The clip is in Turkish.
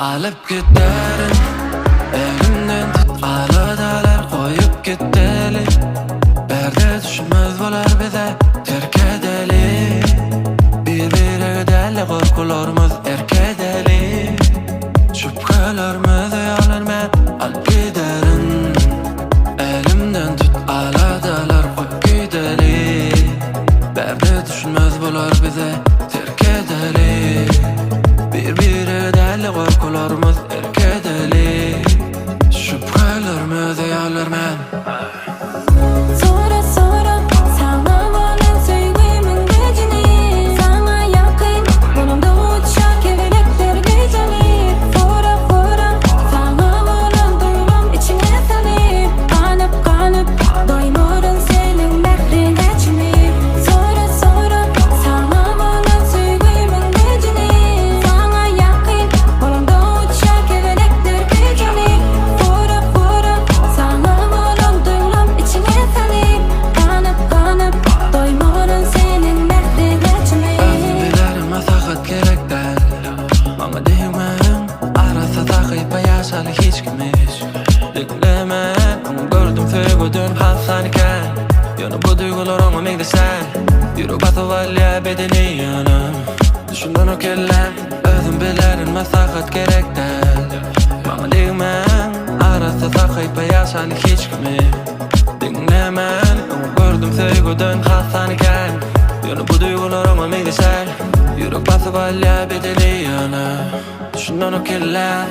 alıp giderim. Elimden tut aladalar koyup gidelim. Berde düşünmez bolar bize terk edelim. Bir-biriga deli korkularımız erk edelim. Şüphelerimizi yalanma alıp giderim. Elimden tut aladalar koyup gidelim. Berde düşünmez bolar bize terk edelim. Bir-biriga deli korkularımız erk edelim. Şüphelerimizi yalanma. Hiç kimmiş Diklemen ama gördüm fegödün hastanken. Yanı bu duygular olmamak sen. Yürü batı valya bedeni yana. Düşündün o kellen özüm bilerin masakat gerekten. Ama değmen arası sakayıp yaşanı hiç kimmiş Dinlemen ama gördüm fegödün hastanken. Yanı bu duygular olmamak sen. Yürü batı valya bedeni yana. Düşündün o kellen